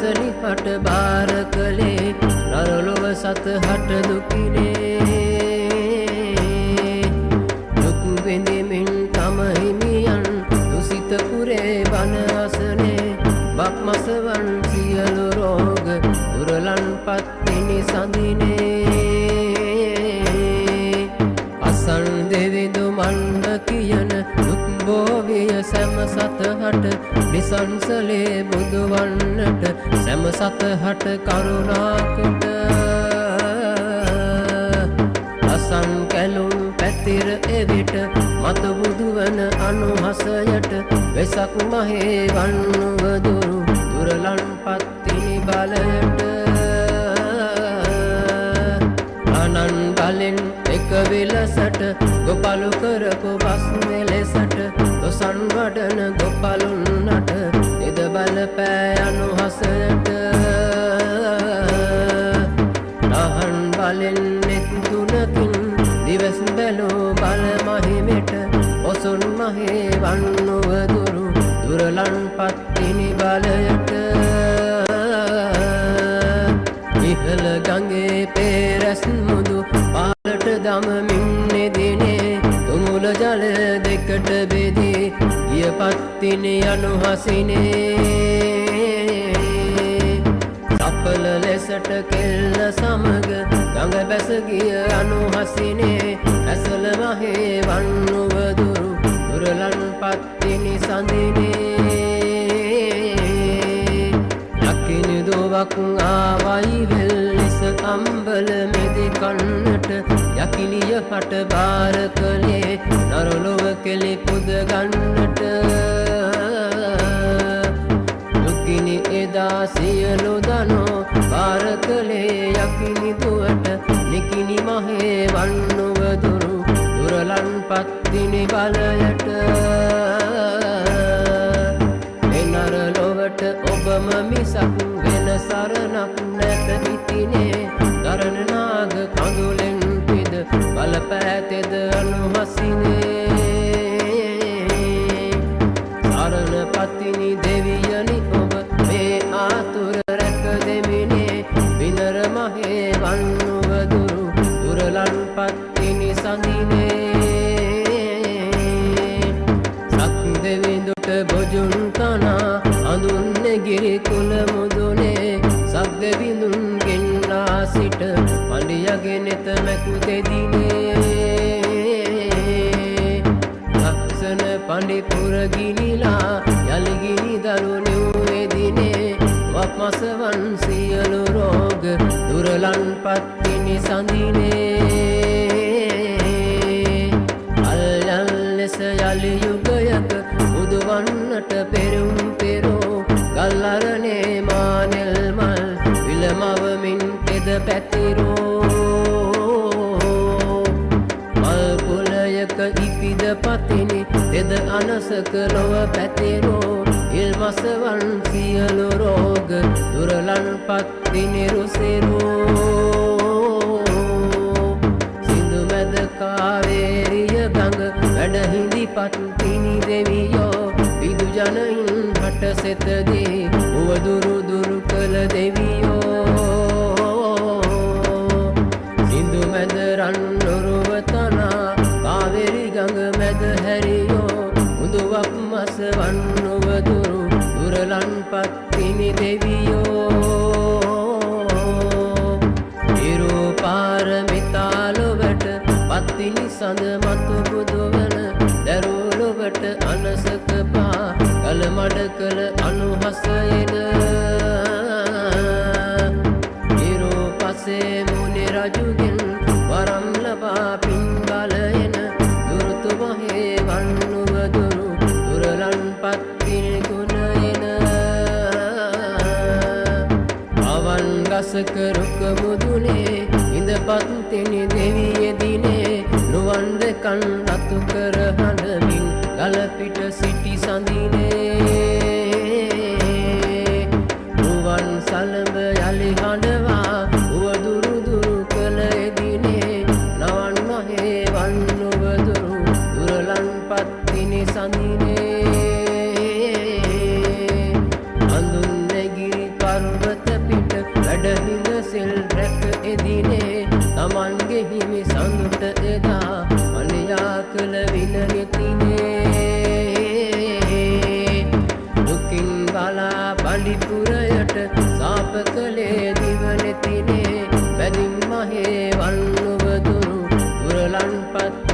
අසනි හට බාර කළේ නරලොව සත හට දුකිනේ දුක් විඳිමින් තම හිමියන් දුසිත පුරේ බන අසනේ බක්මසවන් සියලු රෝග දුරලන් පත්තිනි සඳිනේ අසන් දෙවිදු මන්න කියන දුක් බෝවිය සැම සතහට නිසංසලේ බුදුවන්නට සැම සතහට කරුණාකොට අසන් කැලුම් පැතිර එවිට මත බුදුවන අනුහසයට වෙසක් මහේ වන්නුව දුරු දුරලන් පත්තිනි බලයට අනන් බලෙන් එක විලසට ගොපලු කරපු බස් මෙලෙසට තොසන් වඩන ගොපලුන්නට එද බල පෑ අනුහසයට නහන් බලෙන් නෙත් තුනකින් දිවස් බැලූ බල මහිමෙට ඔසුන් මහේ වන්නුව දුරු දුරලන් පත්තිනි බලයට ඉහළ ගඟේ පෙරස් මුදු පාලට දමමින් නෙදිනේ තුමුල ජල දෙකට බෙදී ගිය පත්තිනි අනුහසිනේ සපල ලෙසට කෙල්ල සමග ගඟ බැස ගිය අනුහසිනේ ඇසල මහේ වන්නුව දුරු දුරලන් පත්තිනි සඳිනේ යකිනි දුවක් ආවයි වෙල්ලිස අම්බල මෙදි කන්නට යකිනිය හට බාර කළේ නරලොව කෙලි පුද ගන්නට දුකිනි එදා සියලු දනෝ බාර කළේ යකිනි දුවට නිකිනි මහේ වන්නුව දුරු දුරලන් පත්තිනි බලයට එනරලොවට ඔබම මිසක් වෙන සරණක් නැත ඉතිනේ දරණ නාග කඳුලෙන් පිද බලපෑතෙද අනුහසිනේ සරණ පතිනි දෙවියනි ඔබ මේ ආතුර රැක දෙමිනේ විනර මහේ වන්නුව දුරු දුරලන් පත්තිනි සඳිනේ සත් දෙවිඳුට බොජුන් තනා අඳුන්නේ ගිරි කුල මුදුනේ සත් දෙවිඳුන් ගෙන්නා සිට පඬියගේ නෙත මැකු දෙදිනේ ලක්ෂණ පඬි පුර ගිනිලා යලි ගිනි දරු නිව්වෙදිනේ වක්මසවන් සියලු රෝග දුරලන් පත්තිනි සඳිනේ අල්යල් ලෙස යලි යුගයක බුදුවන්නට පෙරුම් පෙරෝ ගල්ලරනේ මානෙල් මල් විලමවමින් තෙද පැතිරෝ මල් කුලයක ඉපිද පතිනි තෙද අනසක ලොව පැතිරෝ ඉල්මසවන් සියලු රෝග දුරලන් පත්තිනි රුසිරෝ සිඳු මැද කාවේරිය ගඟ වැඩහිඳි පත්තිනි දෙවියෝ විදු ජනයින් හට සෙතදී උවදුරු දුරු කළ දෙවියෝ සිඳු මැද රන් නොරුව තනා කාවේරි ගඟ මැද හැරියෝ මුදුවක් මස වන්නුව දුරු දුරලන් පත්තිනි දෙවියෝ පාරමිතාලොවට පත්තිනි සඳ මතු බුදුවන දැරුලොවට අනසක පා කල මඩ කළ අනුහසයද පසේ මුනි රජුගෙන් වරම් ලබා පින් බලයන දුරුතු මහේ වන්නුව දුරු දුරලන් පත්තිනි ගුණයන අවන් ගසක රුක මුදුනේ ඉඳ පත්තිනි දෙවියදිනේ නුවන් දෙකන් අතු කර හඬමින් ගල පිට සිටි සඳිනේ නුවන් සලඹ යලි හඬවා උවදුරු දුරු කළ එදිනේ නවන් මහේ වන්නුව දුරු දුරලන් පත්තිනි සඳිනේ අඳුන් නැගිරි කරුණ වැඩහිඳ සිල් රැක එදිනේ තමන්ගේ හිමි සඳුට එදා අලියා කළ විනනිතිනේ දුකින් බලා පඬිපුරයට සාප කළේ දිවනෙතිනේ බැදින් මහේ වල්නුවදුරු දුරලන්පත්